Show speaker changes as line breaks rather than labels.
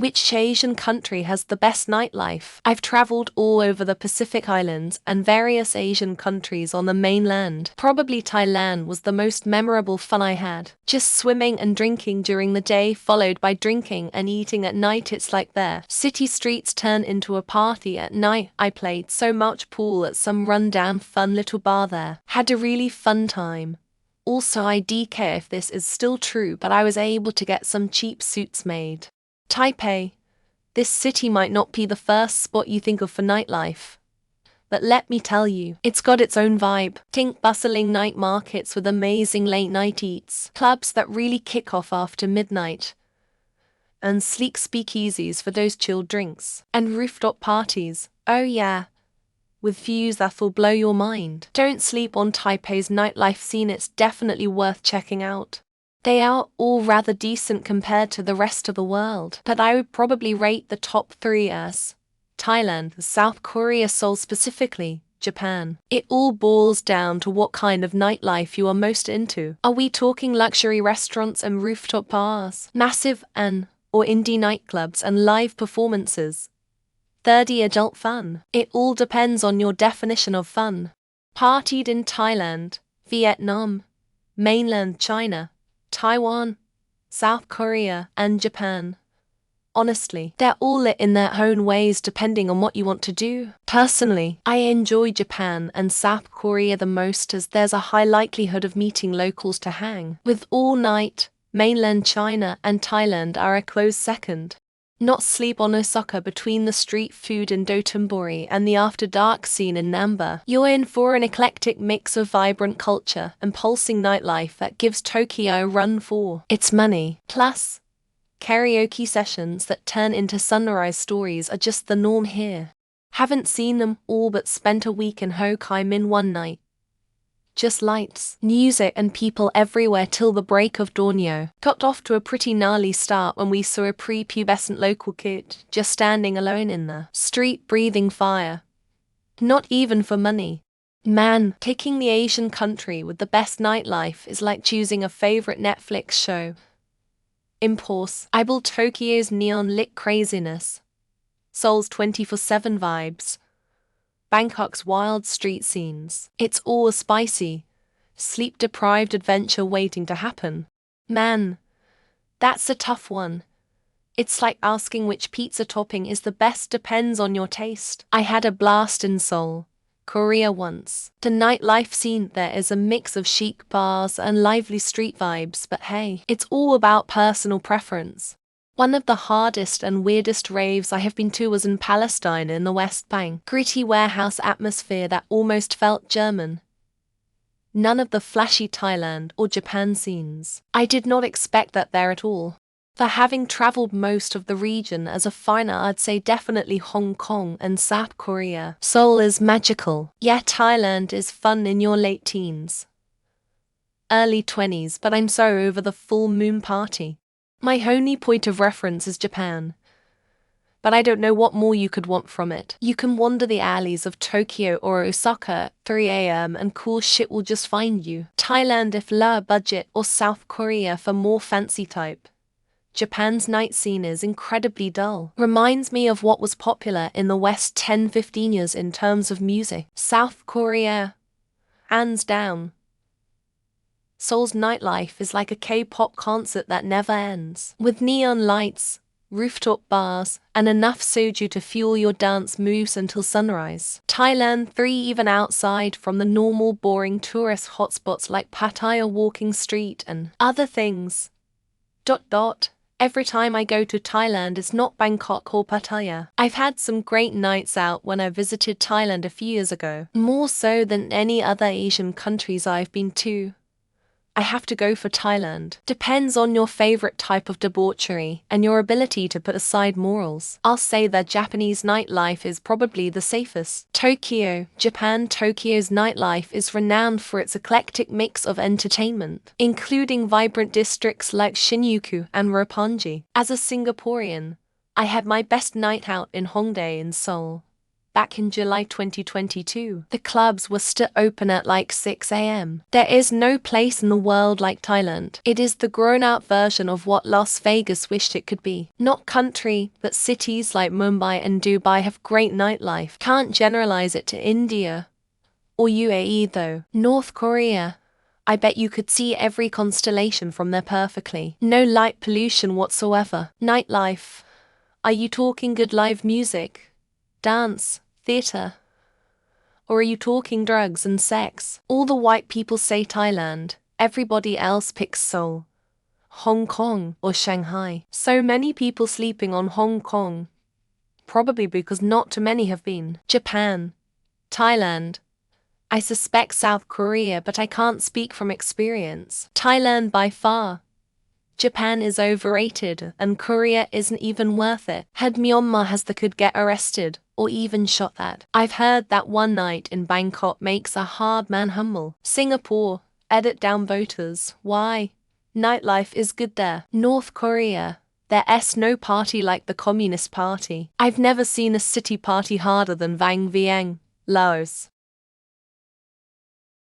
Which Asian country has the best nightlife? I've traveled all over the Pacific Islands and various Asian countries on the mainland. Probably Thailand was the most memorable fun I had. Just swimming and drinking during the day, followed by drinking and eating at night. It's like their city streets turn into a party at night. I played so much pool at some rundown fun little bar there. Had a really fun time. Also, I don't care if this is still true, but I was able to get some cheap suits made. Taipei. This city might not be the first spot you think of for nightlife. But let me tell you, it's got its own vibe. Think bustling night markets with amazing late-night eats, clubs that really kick off after midnight, and sleek speakeasies for those chilled drinks, and rooftop parties. Oh yeah, with views that'll blow your mind. Don't sleep on Taipei's nightlife scene, it's definitely worth checking out. They are all rather decent compared to the rest of the world, but I would probably rate the top 3 as Thailand, South Korea, Seoul specifically, Japan. It all boils down to what kind of nightlife you are most into. Are we talking luxury restaurants and rooftop bars, massive or indie nightclubs and live performances? 30 adult fun. It all depends on your definition of fun. Partied in Thailand, Vietnam, mainland China, Taiwan, South Korea, and Japan. Honestly, they're all lit in their own ways depending on what you want to do. Personally, I enjoy Japan and South Korea the most as there's a high likelihood of meeting locals to hang with all night. Mainland China and Thailand are a close second. Not sleep on Osaka. Between the street food in Dotonbori and the after-dark scene in Namba, you're in for an eclectic mix of vibrant culture and pulsing nightlife that gives Tokyo a run for its money. Plus, karaoke sessions that turn into sunrise stories are just the norm here. Haven't seen them all but spent a week in Ho Chi Minh one night. Just lights, music and people everywhere till the break of dawn. Got off to a pretty gnarly start when we saw a pre-pubescent local kid just standing alone in the street breathing fire. Not even for money. Man, picking the Asian country with the best nightlife is like choosing a favorite Netflix show. Eyeball Tokyo's neon-lit craziness, Seoul's 24/7 vibes, Bangkok's wild street scenes. It's all a spicy, sleep-deprived adventure waiting to happen. Man, that's a tough one. It's like asking which pizza topping is the best. Depends on your taste. I had a blast in Seoul, Korea once. The nightlife scene there is a mix of chic bars and lively street vibes, but hey, it's all about personal preference. One of the hardest and weirdest raves I have been to was in Palestine in the West Bank. Gritty warehouse atmosphere that almost felt German. None of the flashy Thailand or Japan scenes. I did not expect that there at all. For having traveled most of the region as a foreigner, I'd say definitely Hong Kong and South Korea. Seoul is magical. Yeah, Thailand is fun in your late teens, early 20s, but I'm so over the full moon party. My only point of reference is Japan. But I don't know what more you could want from it. You can wander the alleys of Tokyo or Osaka at 3 a.m. and cool shit will just find you. Thailand if lower budget, or South Korea for more fancy type. Japan's night scene is incredibly dull. Reminds me of what was popular in the West 10-15 years in terms of music. South Korea, hands down. Seoul's nightlife is like a K-pop concert that never ends. With neon lights, rooftop bars, and enough soju to fuel your dance moves until sunrise. Thailand 3 even outside from the normal boring tourist hotspots like Pattaya Walking Street and other things. Every time I go to Thailand it's not Bangkok or Pattaya. I've had some great nights out when I visited Thailand a few years ago. More so than any other Asian countries I've been to. I have to go for Thailand. Depends on your favorite type of debauchery and your ability to put aside morals. I'll say that Japanese nightlife is probably the safest. Tokyo, Japan. Tokyo's nightlife is renowned for its eclectic mix of entertainment, including vibrant districts like Shinjuku and Roppongi. As a Singaporean, I had my best night out in Hongdae in Seoul. back in July 2022, the clubs were still open at like 6 a.m. There is no place in the world like Thailand. It is the grown-out version of what Las Vegas wished it could be. Not country, but cities like Mumbai and Dubai have great nightlife. Can't generalize it to India or UAE though. North Korea, I bet you could see every constellation from there perfectly. No light pollution whatsoever. Nightlife. Are you talking good live music, dance, theatre? Or are you talking drugs and sex? All the white people say Thailand, everybody else picks Seoul, Hong Kong, or Shanghai. So many people sleeping on Hong Kong, probably because not too many have been. Japan, Thailand, I suspect South Korea, but I can't speak from experience. Thailand by far. Japan is overrated, and Korea isn't even worth it. Head Myanmar has the could get arrested, or even shot at. I've heard that one night in Bangkok makes a hard man humble. Singapore, edit down voters. Why? Nightlife is good there. North Korea, there's no party like the Communist Party. I've never seen a city party harder than Vang Vieng, Laos.